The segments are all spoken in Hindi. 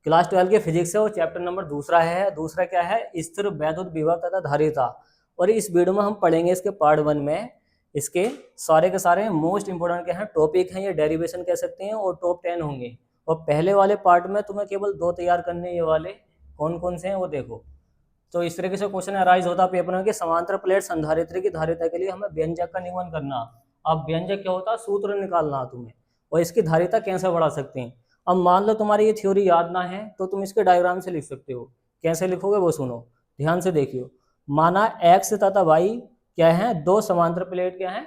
क्लास 12 के फिजिक्स है और चैप्टर नंबर दूसरा है। दूसरा क्या है, स्थिर वैद्युत विभव तथा धारिता। और इस वीडियो में हम पढ़ेंगे इसके पार्ट 1 में इसके सारे के सारे मोस्ट इंपोर्टेंट क्या है टॉपिक हैं, ये डेरिवेशन कह सकते हैं और टॉप 10 होंगे। और पहले वाले पार्ट में तुम्हें केवल 2 तैयार करने, ये वाले कौन कौन से हैं वो देखो। तो इस तरीके से क्वेश्चन अराइज होता है पेपर में कि समांतर प्लेट संधारित्र की धारिता के लिए हमें व्यंजक का निगमन करना। अब व्यंजक क्या होता है, सूत्र निकालना तुम्हें, और इसकी धारिता कैसे बढ़ा सकते हैं। अब मान लो तुम्हारी ये थ्योरी याद ना है तो तुम इसके डायग्राम से लिख सकते हो। कैसे लिखोगे वो सुनो, ध्यान से देखियो। माना एक्स तथा वाई क्या है, दो समांतर प्लेट क्या है,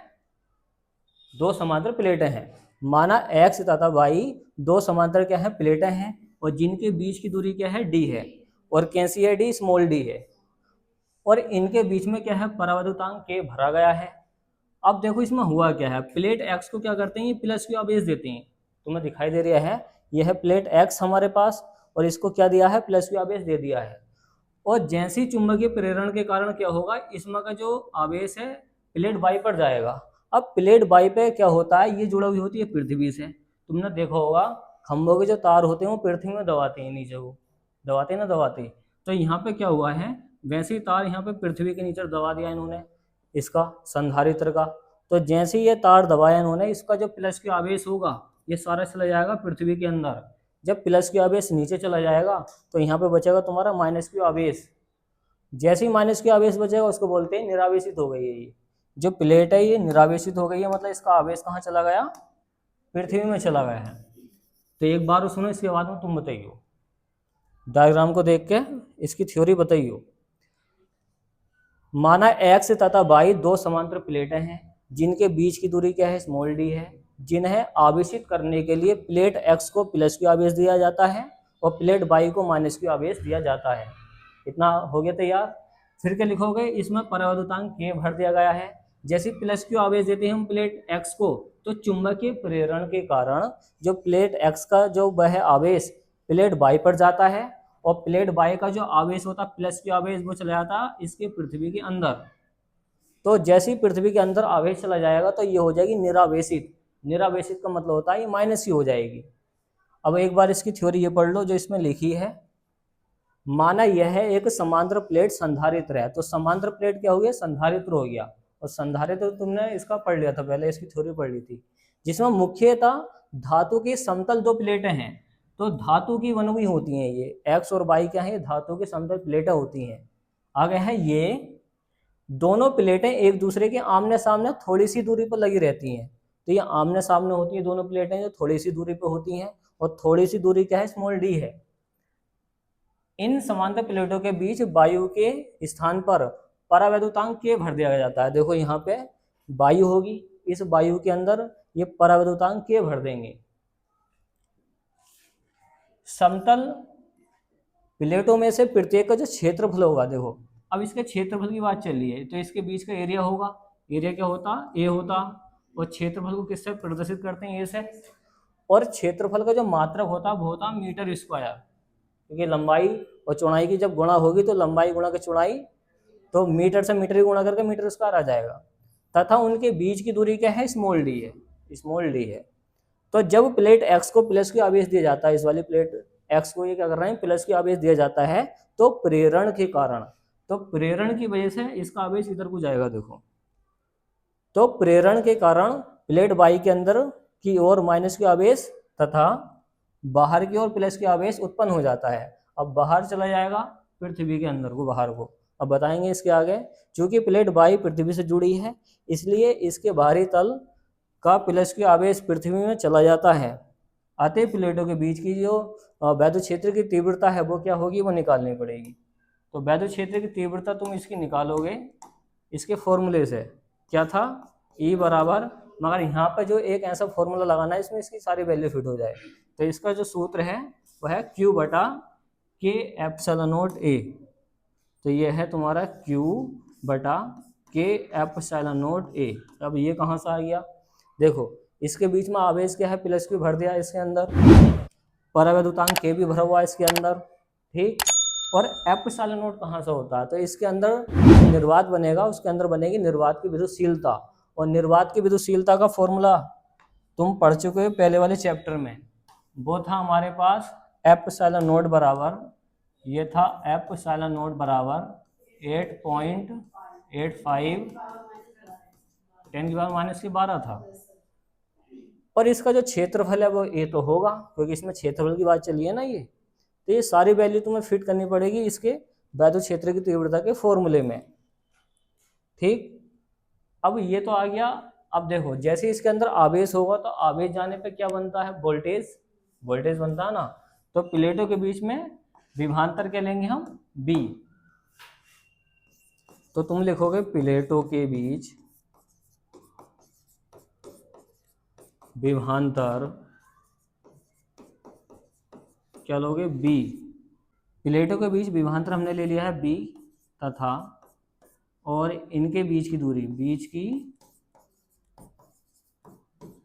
दो समांतर प्लेटें हैं। माना एक्स तथा वाई दो समांतर क्या है प्लेटें हैं, और जिनके बीच की दूरी क्या है डी है, और कैसी है डी, स्मॉल डी है, और इनके बीच में क्या है परावर्तनांक के भरा गया है। अब देखो इसमें हुआ क्या है, प्लेट एक्स को क्या करते हैं, ये प्लस क्यू आवेश देते हैं। तुम्हें दिखाई दे रहा है, यह है प्लेट एक्स हमारे पास, और इसको क्या दिया है, प्लस क्यू आवेश दे दिया है। और जैसे ही चुंबकीय प्रेरण के कारण क्या होगा, इसमें का जो आवेश है प्लेट वाई पर जाएगा। अब प्लेट वाई पे क्या होता है, ये जुड़ा हुई होती है पृथ्वी से। तुमने देखा होगा खंभों के जो तार होते हैं वो पृथ्वी में दबाते हैं, नीचे वो दबाते हैं ना, दबाते। तो यहाँ पे क्या हुआ है, वैसे ही तार यहाँ पे पृथ्वी के नीचे दबा दिया इन्होंने, इसका संधारित्र का। तो जैसे ही ये तार दबाया इन्होंने, इसका जो प्लस क्यू आवेश होगा ये सारा चला जाएगा पृथ्वी के अंदर। जब प्लस क्यू आवेश नीचे चला जाएगा तो यहाँ पे बचेगा तुम्हारा माइनस क्यू आवेश। जैसे ही माइनस क्यू आवेश बचेगा उसको बोलते हैं निरावेशित हो गई है। ये जो प्लेट है ये निरावेशित हो गई है, मतलब इसका आवेश कहाँ चला गया, पृथ्वी में चला गया है। तो एक बार सुनो, इसके बाद में तुम बताइयो, डायग्राम को देख के इसकी थ्योरी बताइयो। माना एक्स तथा वाई दो समांतर प्लेटें हैं, जिनके बीच की दूरी क्या है, स्मॉल डी है, जिन्हें आवेशित करने के लिए प्लेट एक्स को प्लस क्यू आवेश दिया जाता है और प्लेट वाई को माइनस क्यू आवेश दिया जाता है। इतना हो गया तैयार। फिर क्या लिखोगे, इसमें परावर्तनांक के भर दिया गया है। जैसे प्लस क्यू आवेश देते हैं हम प्लेट एक्स को, तो चुंबकीय प्रेरण के कारण जो प्लेट एक्स का जो वह आवेश प्लेट वाई पर जाता है, और प्लेट वाई का जो आवेश होता प्लस क्यू आवेश वो चला जाता इसके पृथ्वी के अंदर। तो जैसे ही पृथ्वी के अंदर आवेश चला जाएगा तो ये हो जाएगी निरावेशित। निरावेशित का मतलब होता है ये माइनस ही हो जाएगी। अब एक बार इसकी थ्योरी ये पढ़ लो जो इसमें लिखी है। माना यह है एक समांतर प्लेट संधारित्र है, तो समांतर प्लेट क्या हो गया, संधारित्र हो गया। और संधारित्र तुमने इसका पढ़ लिया था पहले, इसकी थ्योरी पढ़ ली थी, जिसमें मुख्यतः धातु की समतल दो प्लेटें हैं। तो धातु की बनी हुई होती हैं ये, एक्स और वाई क्या है, धातु की समतल प्लेटें होती हैं। आगे है ये दोनों प्लेटें एक दूसरे के आमने सामने थोड़ी सी दूरी पर लगी रहती हैं। तो ये आमने सामने होती है दोनों प्लेटें जो थोड़ी सी दूरी पर होती हैं, और थोड़ी सी दूरी क्या है, स्मॉल डी है। इन समांतर प्लेटों के बीच वायु के स्थान पर परावैद्युतांक के भर दिया जाता है। देखो यहाँ पे वायु होगी, इस वायु के अंदर ये परावैद्युतांक के भर देंगे। समतल प्लेटों में से प्रत्येक का जो क्षेत्रफल होगा, देखो अब इसके क्षेत्रफल की बात चल रही है, तो इसके बीच का एरिया होगा, एरिया क्या होता, ए होता, और क्षेत्रफल को किससे प्रदर्शित करते हैं, ए से। और क्षेत्रफल का जो मात्रक होता वो होता मीटर स्क्वायर, क्योंकि लंबाई और चौड़ाई की जब गुणा होगी तो लंबाई गुणा की चौड़ाई, तो मीटर से मीटर गुणा करके मीटर स्क्वायर आ जाएगा। तथा उनके बीच की दूरी क्या है, स्मॉल डी है, स्मॉल डी है। तो जब प्लेट एक्स को प्लस की आवेश दिया जाता है, इस वाली प्लेट एक्स को ये क्या कर रहे हैं, प्लस की आवेश दिया जाता है, तो प्रेरण के कारण, तो प्रेरण की वजह से इसका आवेश इधर को जाएगा। देखो तो प्रेरण के कारण प्लेट वाई के अंदर की ओर माइनस की आवेश तथा बाहर की ओर प्लस की आवेश उत्पन्न हो जाता है। अब बाहर चला जाएगा पृथ्वी के अंदर को, बाहर को। अब बताएंगे इसके आगे। चूंकि प्लेट वाई पृथ्वी से जुड़ी है, इसलिए इसके बाहरी तल का प्लस की आवेश पृथ्वी में चला जाता है। अतः प्लेटों के बीच की जो वैद्युत क्षेत्र की तीव्रता है वो क्या होगी, वो निकालनी पड़ेगी। तो वैद्युत क्षेत्र की तीव्रता तुम इसकी निकालोगे इसके फॉर्मूले से, क्या था, E बराबर, मगर यहाँ पर जो एक ऐसा फॉर्मूला लगाना है इसमें इसकी सारी वैल्यू फिट हो जाए। तो इसका जो सूत्र है वह है Q बटा के एप्सिलॉन नॉट A। तो ये है तुम्हारा Q बटा के एप्सिलॉन नॉट A। अब ये कहाँ से आ गया, देखो इसके बीच में आवेश क्या है, प्लस Q भर दिया इसके अंदर, परावैद्युतांक K भी भरा हुआ है इसके अंदर, ठीक। और एप्सिलॉन नॉट कहाँ से होता है, तो इसके अंदर निर्वात बनेगा, उसके अंदर बनेगी निर्वात की विद्युतशीलता। और निर्वात की विद्युतशीलता का फॉर्मूला तुम पढ़ चुके हो पहले वाले चैप्टर में, वो था हमारे पास एप्सिलॉन नोट बराबर, ये था एप्सिलॉन नोट बराबर 8.85 10⁻⁻12 था। और इसका जो क्षेत्रफल है वो ए तो होगा, क्योंकि इसमें क्षेत्रफल की बात चली है ना ये। तो ये सारी वैल्यू तुम्हें फिट करनी पड़ेगी इसके वैद्युत क्षेत्र की तीव्रता के फॉर्मूले में। ठीक, अब ये तो आ गया। अब देखो जैसे इसके अंदर आवेश होगा तो आवेश जाने पे क्या बनता है, वोल्टेज, वोल्टेज बनता है ना। तो प्लेटों के बीच में विभवांतर क्या लेंगे हम, बी। तो तुम लिखोगे प्लेटों के बीच विभवांतर क्या लोगे, बी। प्लेटों के बीच विभवांतर हमने ले लिया है बी, तथा और इनके बीच की दूरी, बीच की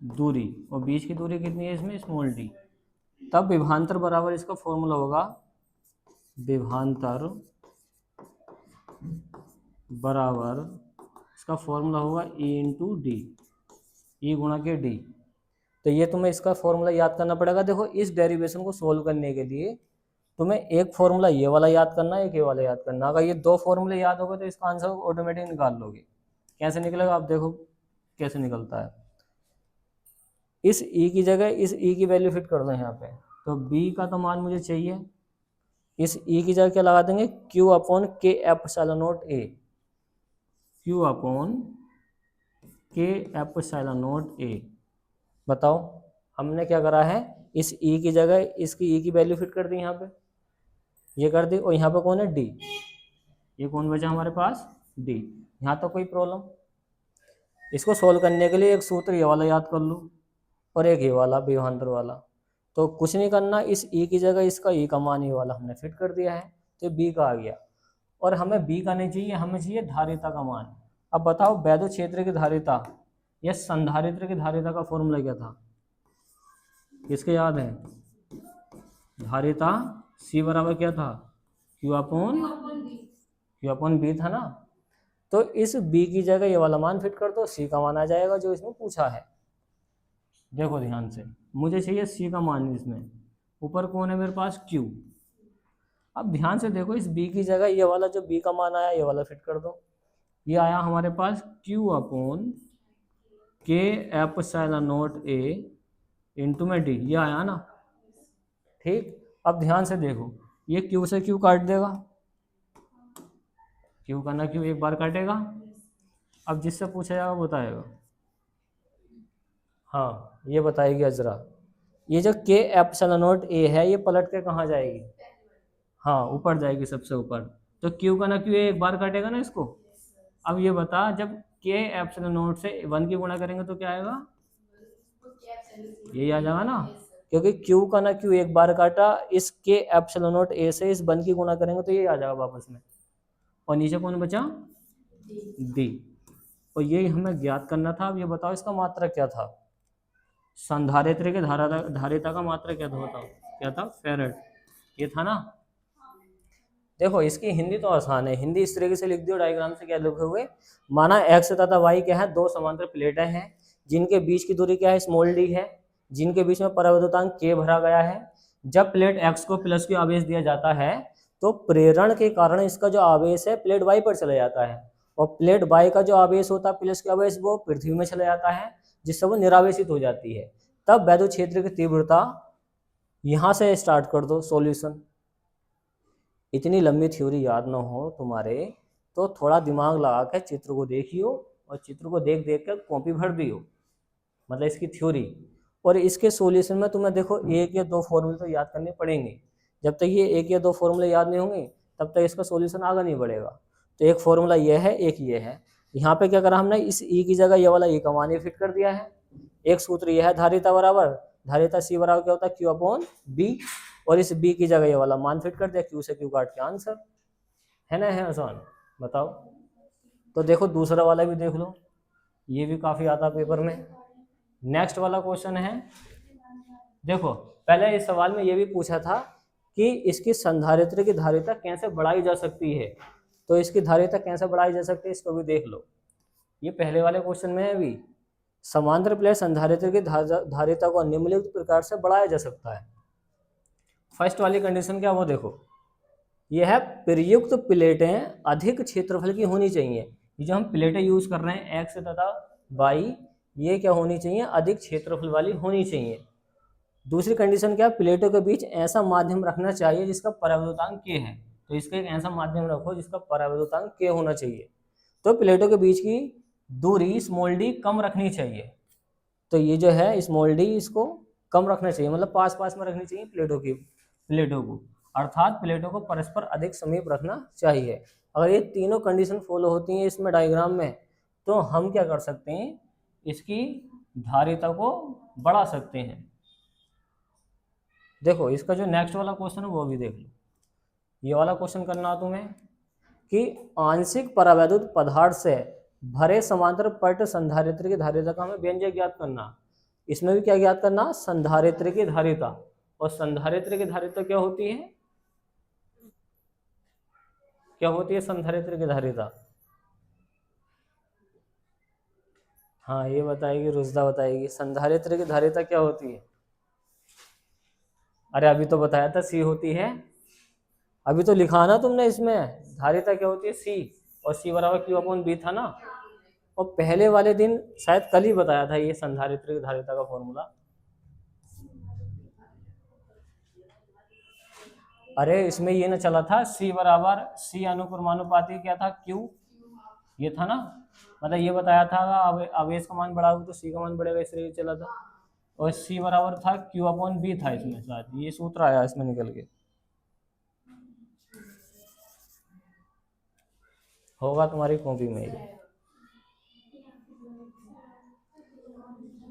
दूरी, और बीच की दूरी कितनी है इसमें, स्मॉल डी। तब विभवांतर बराबर इसका फॉर्मूला होगा, विभवांतर बराबर इसका फॉर्मूला होगा E इंटू डी, ई गुणा के डी। तो ये तुम्हें इसका फॉर्मूला याद करना पड़ेगा। देखो इस डेरिवेशन को सोल्व करने के लिए तुम्हें एक फॉर्मूला ये वाला याद करना है, एक ये वाला याद करना। अगर ये दो फॉर्मूले याद हो गए तो इसका आंसर ऑटोमेटिक निकाल लोगे। कैसे निकलेगा आप देखो कैसे निकलता है। इस ई की जगह इस ई की वैल्यू फिट कर दो यहाँ पे, तो बी का तो मान मुझे चाहिए। इस ई की जगह क्या लगा देंगे, क्यू अपॉन के एप्सिलॉन नोट ए, क्यू अपॉन के एप्सिलॉन नोट ए। बताओ हमने क्या करा है, इस ई की जगह इसकी ई की वैल्यू फिट कर दी यहाँ पे, ये कर दी। और यहाँ पे कौन है, डी। ये कौन बचा हमारे पास, डी। यहाँ तो कोई प्रॉब्लम। इसको सोल्व करने के लिए एक सूत्र ये वाला याद कर लो और एक ये वाला विभवांतर वाला। तो कुछ नहीं करना, इस ई की जगह इसका ई का मान ये वाला हमने फिट कर दिया है, तो बी का आ गया। और हमें बी का नहीं चाहिए, हमें चाहिए धारिता का मान। अब बताओ वैद्युत क्षेत्र की धारिता या संधारित्र की धारिता का फॉर्मूला क्या था, किसके याद है, धारिता सी बराबर क्या था, क्यू अपॉन बी था ना। तो इस बी की जगह ये वाला मान फिट कर दो, सी का मान आ जाएगा जो इसमें पूछा है। देखो ध्यान से, मुझे चाहिए सी का मान, इसमें ऊपर कौन है मेरे पास, क्यू। अब ध्यान से देखो, इस बी की जगह ये वाला जो बी का मान आया ये वाला फिट कर दो। ये आया हमारे पास क्यू अपॉन के एप्सिलॉन नोट ए इंटू में डी, ये आया ना। ठीक, अब ध्यान से देखो, ये क्यू से क्यू काट देगा, क्यू का ना क्यू एक बार काटेगा। अब जिससे पूछा जाएगा बताएगा, हाँ ये बताएगी अजरा। ये जो के एप्सिलॉन नोट ए है ये पलट के कहाँ जाएगी, हाँ ऊपर जाएगी सबसे ऊपर। तो क्यू का ना क्यू एक बार काटेगा ना इसको। अब ये बता, जब के एप्सिलॉन नोट से 1 की गुणा करेंगे तो क्या आएगा, यही आ जाएगा ना, क्योंकि क्यू का ना क्यू एक बार काटा, इस के एप्सिलॉन नोट ए से इस 1 की गुणा करेंगे तो ये आ जाएगा वापस में। और नीचे कौन बचा, डी। और ये हमें ज्ञात करना था। अब ये बताओ इसका मात्रक क्या था, संधारित्र के धारिता का मात्रक क्या था, बताओ क्या था, फेरेड, ये था ना। देखो इसकी हिंदी तो आसान है, हिंदी इस तरीके से लिख दियो डायग्राम से, क्या लिखे हुए, माना एक्स तथा वाई क्या है, दो समांतर प्लेटें हैं जिनके बीच की दूरी क्या है, स्मॉल डी है, जिनके बीच में परावैद्युतांक के भरा गया है। जब प्लेट एक्स को प्लस की आवेश दिया जाता है तो प्रेरण के कारण इसका जो आवेश है प्लेट वाई पर चला जाता है, और प्लेट वाई का जो आवेश होता है प्लस की आवेश वो पृथ्वी में चला जाता है, जिससे वो निरावेशित हो जाती है। तब वैद्युत क्षेत्र की तीव्रता, यहाँ से स्टार्ट कर दो सॉल्यूशन। इतनी लंबी थ्योरी याद ना हो तुम्हारे तो थोड़ा दिमाग लगा कर चित्र को देखियो, और चित्र को देख देख कर कॉपी भर दियो, मतलब इसकी थ्योरी। और इसके सॉल्यूशन में तुम्हें देखो एक या दो फॉर्मूले तो याद करने पड़ेंगे। जब तक ये एक या दो फॉर्मूले याद नहीं होंगे तब तक इसका सॉल्यूशन आगे नहीं बढ़ेगा। तो एक फॉर्मूला ये है, एक ये है। यहाँ पे क्या करा हमने, इस ई की जगह ये वाला ई का मान फिट कर दिया है। एक सूत्र यह है, धारिता बराबर, धारिता सी बराबर क्या होता है, क्यू अपॉन बी। और इस बी की जगह ये वाला मान फिट कर दिया, क्यू से क्यू काट के आंसर है ना, है आसान। बताओ, तो देखो दूसरा वाला भी देख लो, ये भी काफी आता पेपर में। नेक्स्ट वाला क्वेश्चन है, देखो पहले इस सवाल में ये भी पूछा था कि इसकी संधारित्र की धारिता कैसे बढ़ाई जा सकती है। तो इसकी धारिता कैसे बढ़ाई जा सकती है इसको भी देख लो। ये पहले वाले क्वेश्चन में है भी, समांतर प्लेट संधारित्र की धारिता को निम्नलिखित प्रकार से बढ़ाया जा सकता है। फर्स्ट वाली कंडीशन क्या, वो देखो, ये है प्रयुक्त प्लेटें अधिक क्षेत्रफल की होनी चाहिए। ये जो हम प्लेटें यूज कर रहे हैं एक्स तथा वाई, ये क्या होनी चाहिए, अधिक क्षेत्रफल वाली होनी चाहिए। दूसरी कंडीशन क्या, प्लेटों के बीच ऐसा माध्यम रखना चाहिए जिसका परावैद्युतांक के है। तो इसका एक ऐसा माध्यम रखो जिसका परावैद्युतांक के होना चाहिए। तो प्लेटों के बीच की दूरी स्मॉल डी कम रखनी चाहिए। तो ये जो है स्मॉल डी, इसको कम रखना चाहिए, मतलब पास पास में रखनी चाहिए प्लेटों को, अर्थात प्लेटों को परस्पर अधिक समीप रखना चाहिए। अगर ये तीनों कंडीशन फॉलो होती हैं इसमें डायग्राम में, तो हम क्या कर सकते हैं, इसकी धारिता को बढ़ा सकते हैं। देखो इसका जो नेक्स्ट वाला क्वेश्चन है वो भी देख लो। ये वाला क्वेश्चन करना तुम्हें कि आंशिक परावैद्युत पदार्थ से भरे समांतर पट संधारित्र की धारिता का हमें व्यंजक ज्ञात करना। इसमें भी क्या ज्ञात करना, संधारित्र की धारिता। और संधारित्र की धारिता क्या होती है, क्या होती है संधारित्र की धारिता? हाँ ये बताएगी, रुजदा बताएगी, संधारित्र की धारिता क्या होती है। अरे अभी तो बताया था सी होती है, अभी तो लिखा ना तुमने इसमें, धारिता क्या होती है सी, और सी बराबर क्यू अपॉन बी था ना। और पहले वाले दिन शायद कल ही बताया था ये संधारित्र की धारिता का फॉर्मूला। अरे इसमें ये ना चला था सी बराबर सी अनुक्रमानुपाती क्या था, क्यू, ये था ना, मतलब ये बताया था आवेश का मान बढ़ाओगे तो सी का मान बढ़ेगा, इसलिए चला था। और सी बराबर था क्यू अपॉन बी था इसमें, शायद ये सूत्र आया इसमें निकल के, होगा तुम्हारी कॉपी में ये।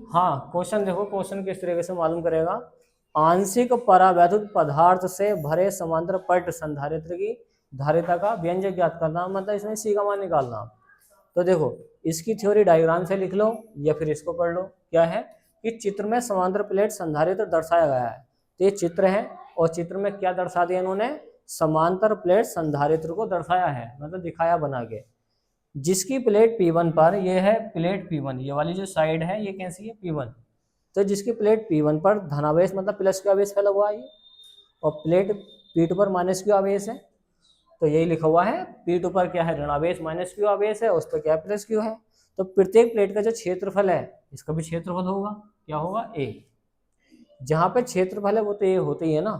हाँ क्वेश्चन देखो, क्वेश्चन किस तरीके से मालूम करेगा, आंशिक परावैद्युत पदार्थ से भरे समांतर पट संधारित्र की धारिता का व्यंजक ज्ञात करना, मतलब इसमें सी का मान निकालना। तो देखो इसकी थ्योरी डायग्राम से लिख लो या फिर इसको पढ़ लो। क्या है कि चित्र में समांतर प्लेट संधारित्र दर्शाया गया है, तो ये चित्र है, और चित्र में क्या दर्शा दिया इन्होंने, समांतर प्लेट संधारित्र को दर्शाया है, मतलब दिखाया बना के, जिसकी प्लेट P1 पर, ये है प्लेट P1, ये वाली जो साइड है ये कैसी है P1, तो जिसकी प्लेट P1 पर धनावेश मतलब प्लस क्यू आवेश फैला हुआ है, और प्लेट P2 पर माइनस क्यू आवेश है, तो यही लिखा हुआ है P2 पर क्या है ऋणावेश माइनस क्यू आवेश है, उस पर क्या प्लस क्यू है। तो प्रत्येक प्लेट का जो क्षेत्रफल है इसका भी क्षेत्रफल होगा, क्या होगा A, जहाँ पे क्षेत्रफल है वो तो A होते ही है ना,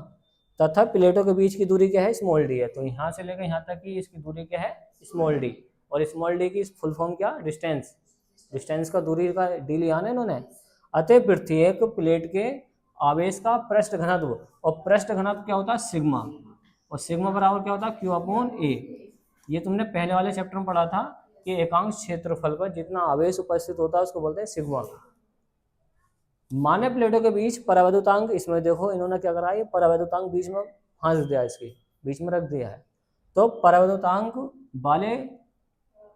तथा प्लेटों के बीच की दूरी क्या है स्मॉल डी है, तो यहाँ से लेकर यहाँ तक की इसकी दूरी क्या है स्मॉल डी, और स्मॉल डी की फुल फॉर्म क्या, डिस्टेंस, डिस्टेंस का दूरी का डी लिया ना इन्होंने। अतः प्रत्येक प्लेट के आवेश का पृष्ठ घनत्व, और पृष्ठ घनत्व क्या होता है सिग्मा, और सिग्मा बराबर क्या होता है क्यू अपॉन ए। ये तुमने पहले वाले चैप्टर में पढ़ा था कि एकांश क्षेत्रफल पर जितना आवेश उपस्थित होता है उसको बोलते हैं सिग्मा। माने प्लेटों के बीच परावैद्युतांक, इसमें देखो इन्होंने क्या करा, ये परावैद्युतांक बीच में फांस दिया, इसके बीच में रख दिया है। तो परावैद्युतांक वाले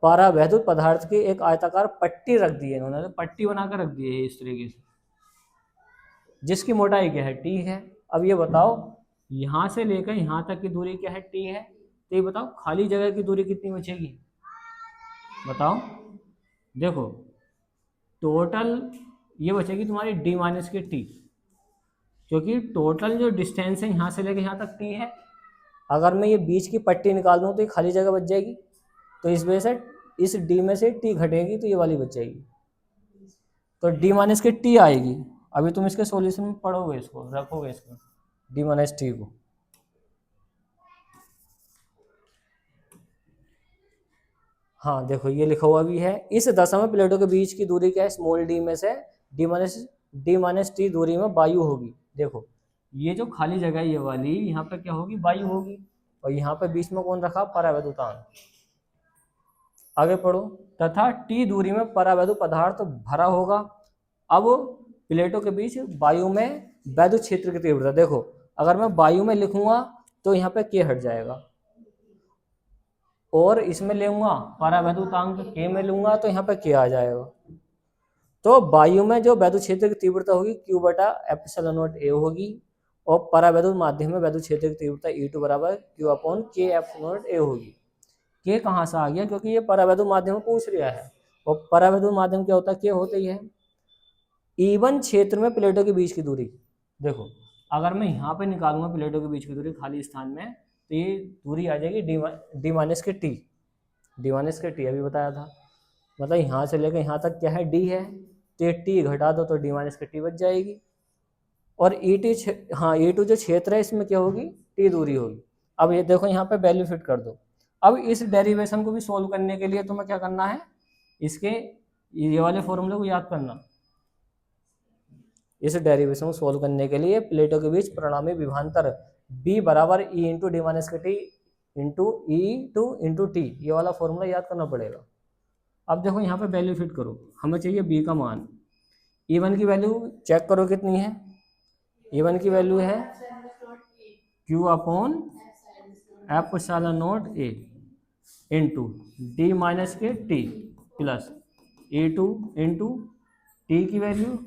परावैद्युत पदार्थ की एक आयताकार पट्टी रख दी है इन्होंने, तो पट्टी बनाकर रख दी है इस तरीके से, जिसकी मोटाई क्या है टी है। अब ये बताओ यहाँ से लेकर यहाँ तक की दूरी क्या है टी है, तो ये बताओ खाली जगह की दूरी कितनी बचेगी, बताओ। देखो टोटल ये बचेगी तुम्हारी डी माइनस की टी, क्योंकि टोटल जो डिस्टेंस है यहाँ से लेकर यहाँ तक टी है। अगर मैं ये बीच की पट्टी निकाल दूँ तो ये खाली जगह बच जाएगी, तो इस वजह से इस डी में से टी घटेगी तो ये वाली बच जाएगी, तो डी माइनस की टी आएगी। अभी तुम इसके सॉल्यूशन में पढ़ोगे, इसको रखोगे, इसको डी माइनस टी को। हाँ देखो ये लिखा हुआ भी है, इस दशा में प्लेटों के बीच की दूरी क्या है स्मॉल डी में से डी माइनस टी दूरी में वायु होगी। देखो ये जो खाली जगह ये वाली, यहाँ पे क्या होगी वायु होगी, और यहाँ पे बीच में कौन रखा परावैद्युतांक। आगे पढ़ो, तथा टी दूरी में परावैद्युत पदार्थ भरा होगा। अब प्लेटों के बीच वायु में वैद्युत क्षेत्र की तीव्रता, देखो अगर मैं वायु में लिखूंगा तो यहाँ पे के हट जाएगा, और इसमें लूंगा परावैद्युतांक के में लूंगा तो यहाँ पे के आ जाएगा। तो वायु में जो वैद्युत क्षेत्र की तीव्रता होगी क्यू बटा एप्सिलॉन नॉट ए होगी, और परावैद्युत माध्यम में वैद्युत क्षेत्र की तीव्रता E2 बराबर क्यू अपॉन के एप्सिलॉन नॉट ए होगी। के कहाँ से आ गया, क्योंकि ये परावैद्युत माध्यम पूछ रहा है, और परावैद्युत माध्यम क्या होता है के होता ही है। E1 क्षेत्र में प्लेटों के बीच की दूरी, देखो अगर मैं यहाँ पे निकालूंगा प्लेटों के बीच की दूरी खाली स्थान में, तो ये दूरी आ जाएगी डी माइनस के टी, डी माइनस के टी अभी बताया था। मतलब यहाँ से लेकर यहाँ तक क्या है, डी है, तो ये टी घटा दो तो डी माइनस के टी बच जाएगी। और ई टी, हाँ ई टू जो क्षेत्र है इसमें क्या होगी, टी दूरी होगी। अब ये देखो यहाँ पे वैल्यू फिट कर दो। अब इस डेरिवेशन को भी सोल्व करने के लिए तुम्हें क्या करना है, इसके ये वाले फॉर्मूले को याद करना। इस डेरिवेशन को सोल्व करने के लिए प्लेटों के बीच परिणामी विभवांतर b बराबर ई इंटू डी माइनस के टी इंटू ई टू इंटू टी, ये वाला फॉर्मूला याद करना पड़ेगा। अब देखो यहाँ पे वैल्यू फिट करो, हमें चाहिए b का मान। E1 की वैल्यू चेक करो कितनी है, E1 की वैल्यू है Q upon f epsilon naught A into d minus के t plus E2 into t की वैल्यू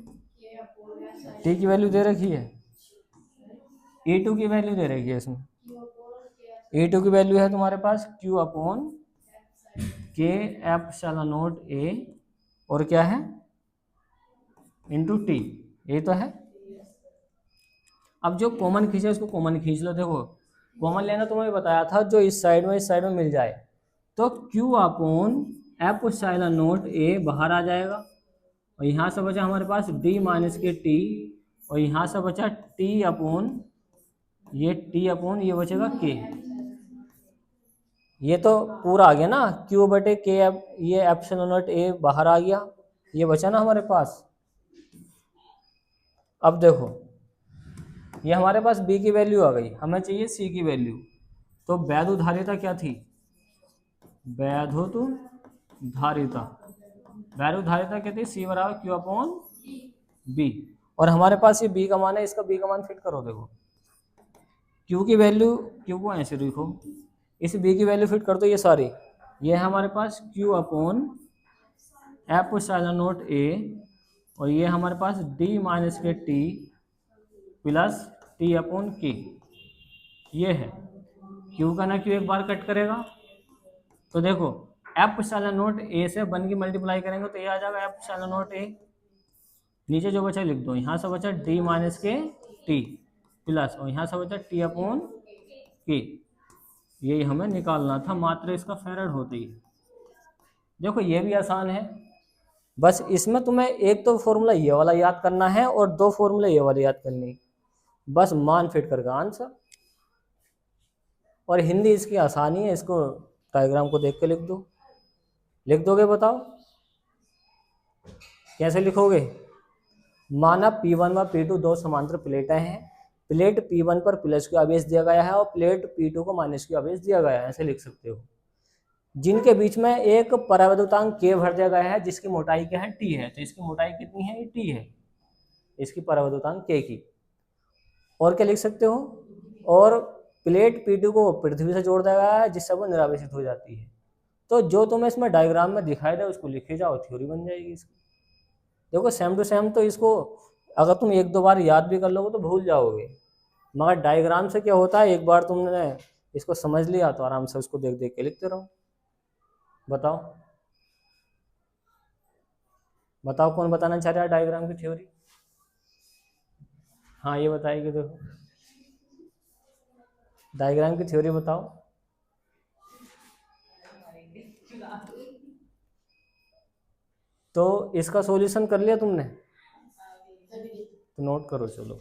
दे रखी है, E2 की वैल्यू दे रखी है इसमें। E2 की वैल्यू है तुम्हारे पास Q अपॉन के एप्सिलॉन नॉट A और क्या है इंटू टी, ये तो है। अब जो कॉमन खींचे उसको कॉमन खींच लो। देखो कॉमन लेना तुम्हें बताया था, जो इस साइड में मिल जाए तो Q upon epsilon naught A बाहर आ जाएगा, और यहाँ से बचा हमारे पास डी माइनस के टी, और यहाँ से बचा टी अपॉन ये बचेगा के। ये तो पूरा आ गया ना, Q बटे के, ये एप्सिलॉन नॉट A बाहर आ गया, ये बचा ना हमारे पास। अब देखो ये हमारे पास B की वैल्यू आ गई, हमें चाहिए C की वैल्यू। तो वैद्युत धारिता क्या थी, वैद्युत धारिता क्या थी, C बराबर Q अपॉन B। और हमारे पास ये B का मान है, इसका B का मान फिट करो। देखो Q की वैल्यू, Q को ऐसे लिखो, इस B की वैल्यू फिट कर दो। ये सारी ये है हमारे पास Q upon epsilon naught A, और ये हमारे पास डी माइनस के टी प्लस टी अपॉन के, ये है। Q का ना Q एक बार कट करेगा, तो देखो एप्सिलॉन नॉट A से 1 की मल्टीप्लाई करेंगे तो ये आ जाएगा एप्सिलॉन नॉट A, नीचे जो बचा लिख दो, यहाँ से बचा डी माइनस के टी प्लस, और यहाँ से बचा टी अपॉन के। यही हमें निकालना था, मात्र इसका फैराड होते ही। देखो ये भी आसान है, बस इसमें तुम्हें एक तो फॉर्मूला ये वाला याद करना है और 2 फॉर्मूला ये वाले याद करने हैं, बस मान फिट करके आंसर। और हिंदी इसकी आसानी है, इसको डायग्राम को देख के लिख दो। लिख दोगे बताओ कैसे लिखोगे। माना P1 व P2 दो समांतर प्लेटें हैं, प्लेट P1 पर प्लस क्यू आवेश दिया गया है और प्लेट P2 को माइनस क्यू आवेश दिया गया है, ऐसे लिख सकते हो। जिनके बीच में एक परावैद्युतांक K भर दिया गया है, जिसकी मोटाई क्या है, T है। तो इसकी मोटाई कितनी है, T है, इसकी परावैद्युतांक K की। और क्या लिख सकते हो, और प्लेट P2 को पृथ्वी से जोड़ दिया गया है, जिससे वो निरावेशित हो जाती है। तो जो तुम्हें इसमें डायग्राम में दिखाई दे उसको लिखे जाओ, थ्योरी बन जाएगी इसकी। देखो सेम टू सेम, तो इसको अगर तुम 1-2 बार याद भी कर लोगे तो भूल जाओगे, मगर डायग्राम से क्या होता है, एक बार तुमने इसको समझ लिया तो आराम से उसको देख देख के लिखते रहो। बताओ बताओ कौन बताना चाह रहा है डायग्राम की थ्योरी। हाँ ये बताएगी, देखो डायग्राम की थ्योरी बताओ। तो इसका सॉल्यूशन कर लिया तुमने, तो नोट करो चलो।